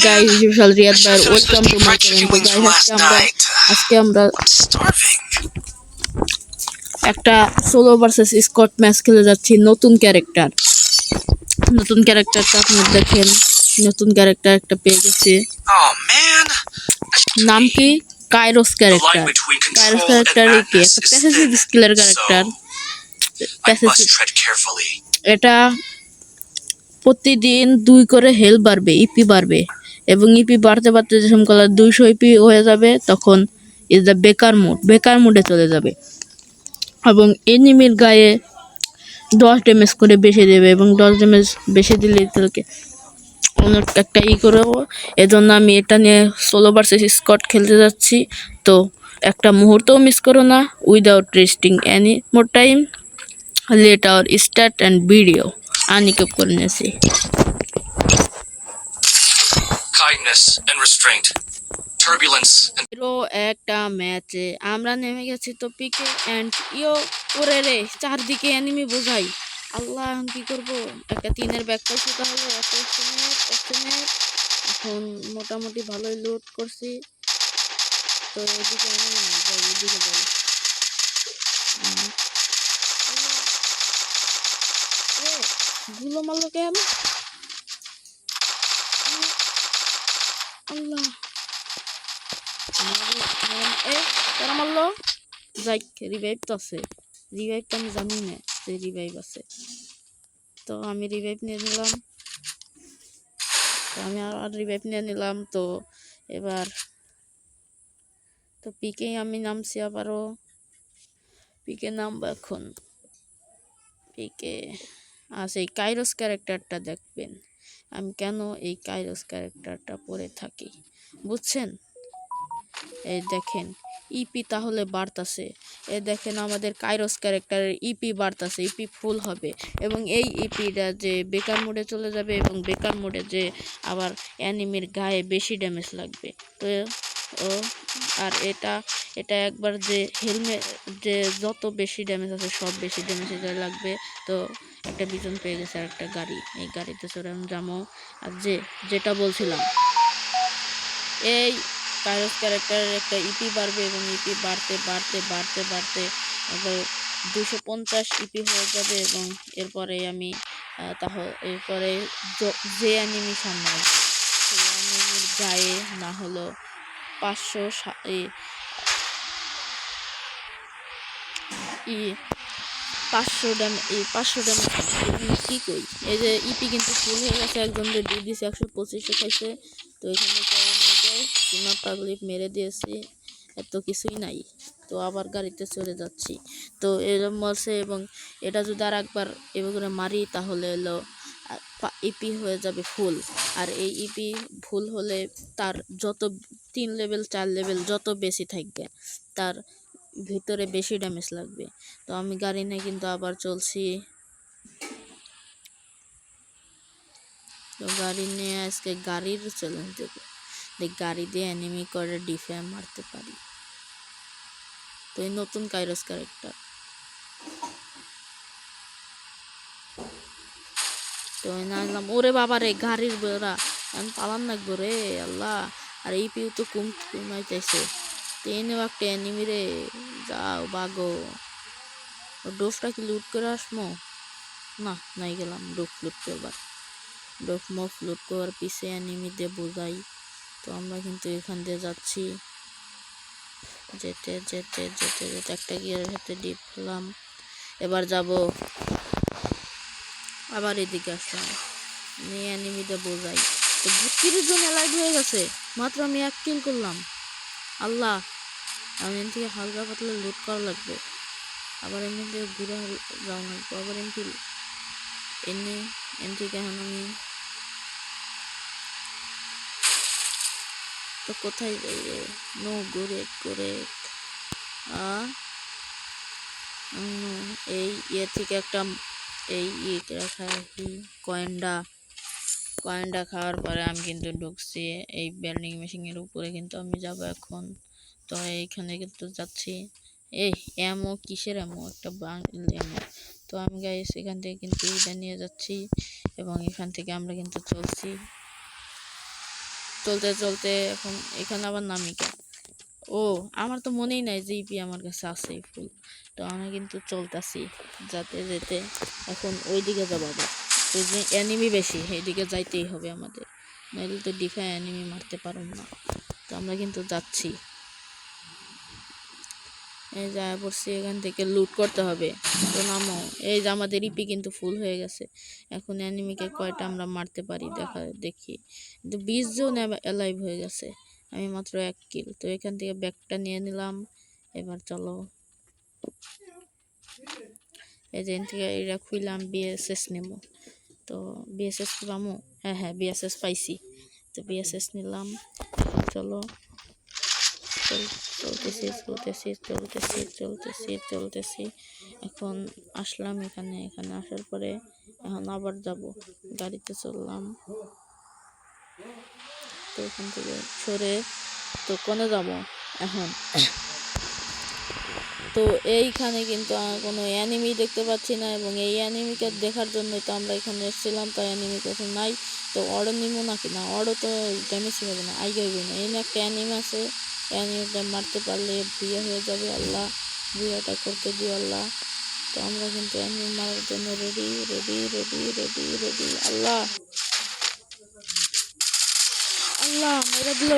Guys বিশাল রিয়াদ ভাই welcome to my channel. তো guys আজকে আমরা একটা সোলো ভার্সেস স্কট ম্যাচ খেলে যাচ্ছি। নতুন ক্যারেক্টারটা আপনারা দেখেন, নতুন ক্যারেক্টার একটা পেয়ে গেছি। নাম কি? কাইরোস ক্যারেক্টার কি একটা প্যাসিভ স্কিলের ক্যারেক্টার। এটা প্রতিদিন 2 করে হেলথ বাড়বে, ইপি বাড়বে, এবং ইপি বাড়তে বাড়তে যখন 200 ইপি হয়ে যাবে তখন ইজ দ্য বেকার মোডে চলে যাবে এবং এনিমির গায়ে 10 ড্যামেজ করে বেশি দেবে এবং 10 ড্যামেজ বেশি দিলে তাকে অনেক একটা করবো। এজন্য আমি এটা নিয়ে সোলো ভার্সেস স্কট খেলতে যাচ্ছি। তো একটা মুহূর্তও মিস করো না। Without wasting any more time, let our start and video. আনিকেপ করে নিয়েছি। একটা ম্যাচে আমরা নেমে গেছি তো পিকে এন্ড ওরে রে চারদিকে এনিমি বোঝাই। আল্লাহ কি করব, একটা 3-এর ব্যাক করছি, তাহলে এখন মোটামুটি ভালোই লুট করছি। তো এদিকে এনিমি নাই, যাই এদিকে যাই। গুলো মারলো কেন? আল্লাহ তারা মারলো। যাই রিভাইভ তো আছে, রিভাইভ তো আমি জানি না যে রিভাইভ আছে। তো আমি রিভাইভ নিয়ে নিলাম। তো এবার তো পিকে আমি নামছি, আবারও পিকে নামবো এখন। পিকে এই কাইরোস ক্যারেক্টারটা দেখবেন আমি কেন এই কাইরোস ক্যারেক্টারটা পরে থাকি, বুঝছেন? এই দেখেন ইপি তাহলে বাড়তাছে। এ দেখেন আমাদের কাইরোস ক্যারেক্টারের ইপি বাড়তাছে, ইপি ফুল হবে এবং এই ইপিটা যে বেকার মোডে চলে যাবে এবং বেকার মোডে যে আবার অ্যানিমির গায়ে বেশি ড্যামেজ লাগবে। তো আর এটা একবার যে হেলমেট যে যত বেশি ড্যামেজ আছে সব বেশি ড্যামেজ লাগবে। তো একটা বিজন পেয়ে গেছে আর একটা গাড়ি, এই গাড়িতে চড়ে আমি যাবো। আর যেটা বলছিলাম, এই কাইরোস ক্যারেক্টারের একটা ইপি বাড়বে এবং ইপি বাড়তে একবার 250 ইপি হয়ে যাবে এবং এরপরে আমি এরপরে যে অ্যানিমি সামনে আসবে সেই অ্যানিমির গায়ে না হলো 500 ড্যামেজ কি কই। এই যে ইপি কিন্তু ফুল হয়ে গেছে, একজন ডি দিছে 125 খাইছে। তো এখানে পাগলিপ মেরে দিয়েছি, এত কিছুই নাই। তো আবার গাড়িতে চলে যাচ্ছি। তো এরকম বলছে এবং এটা যদি আর একবার এভাবে মারি তাহলে হলো ইপি হয়ে যাবে ফুল। আর এই ইপি ফুল হলে তার যত 3 লেভেল 4 লেভেল যত বেশি থাকবে তার ভিতরে বেশি ড্যামেজ লাগবে। তো আমি গাড়ি নিয়ে কিন্তু আবার চলছি। তো গাড়ি নিয়ে আজকে গাড়ির চ্যালেঞ্জ দেবো, গাড়ি দিয়ে অ্যানিমি করে ডিফেম মারতে পারি। তো এই নতুন কাইরোস ক্যারেক্টার। তো নাম ওরে বাবা রে, গাড়ির বেড়া আমি পালান লাগবো রে আল্লাহ। আর এই পিউ তো কমাইতেছে। ট্রেনেও একটা অ্যানিমি রে, যাও বাগো। ডোফটা কি লুট করে আসমো? না নাই গেলাম ডোফ লুট করবার। ডোফ মফ লুট করার পিছে অ্যানিমি দিয়ে বোঝাই। তো আমরা কিন্তু এখান দিয়ে যাচ্ছি, যেতে একটা গিয়ারের সাথে ডিপ হলাম। এবার যাব আবার এদিকে আসলাম, নিয়ে অ্যানিমিতে বোঝাই। তো 32 জন অ্যালাইভ হয়ে গেছে, মাত্র আমি 1 কিল করলাম। আল্লাহ, আমি এখান থেকে হালকা পাতলা লুট করা লাগবে। আবার এখান থেকে ঘুরে যাওয়া লাগবে। আবার এন থেকে এখন আমি তো কোথায় যাই রে? নো করে এই থেকে একটা এই কয়েনটা খাওয়ার পরে আমি কিন্তু ঢুকছি এই বেল্ডিং মেশিনের উপরে, কিন্তু আমি যাব এখন। তো এইখানে কিন্তু যাচ্ছি। এই এমো কিসের এমো, একটা এমো। তো আমি গাইস এখান থেকে কিন্তু এটা নিয়ে যাচ্ছি এবং এখান থেকে আমরা কিন্তু চলছি। চলতে চলতে এখন এখানে আবার নামি কেন? ও, আমার তো মনেই নাই যে ইপি আমার কাছে আছে এই ফুল। তো আমি কিন্তু চলতেছি যাতে যেতে এখন ওইদিকে যাবো আবার। ওই যে অ্যানিমি বেশি, এইদিকে যাইতেই হবে আমাদের, নইলে তো ডিফাই অ্যানিমি মারতে পারুম না। তো আমরা কিন্তু যাচ্ছি, এই যা পড়ছি, এখান থেকে লুট করতে হবে। তো নামো, এই যে আমাদের ইপি কিন্তু ফুল হয়ে গেছে। এখন অ্যানিমিকে কয়টা আমরা মারতে পারি দেখি। কিন্তু 20 জন অ্যালাইভ হয়ে গেছে, আমি মাত্র 1 কিল। তো এখান থেকে ব্যাগটা নিয়ে নিলাম। এবার চলো, এজেন্ট থেকে এটা খুইলাম, বিএসএস নেব। তো বিএসএস কি পামো? হ্যাঁ বিএসএস পাইছি। তো বিএসএস নিলাম। এখন চলো, চলতেছি। এখন আসলাম এখানে আসার পরে এখন আবার যাব, গাড়িতে চললাম। তো এখান থেকে সরে তো কোনে যাব এখন? তো এইখানে কিন্তু কোনো অ্যানিমি দেখতে পাচ্ছি না, এবং এই অ্যানিমিকে দেখার জন্যই তো আমরা এখানে এসেছিলাম। তাই অ্যানিমি কোথাও নাই। তো অর্ডার নিবো নাকি না, অর্ডার তো ড্যামেজ হবে না, আইগাইবে না। এই একটা অ্যানিমি আছে, অ্যানিমিটা মারতে পারলে বিয়ে হয়ে যাবে। আল্লাহ বিয়েটা করতে দিও আল্লাহ। তো আমরা কিন্তু অ্যানিমি মারার জন্য রেডি। আল্লাহ মেরে দিল।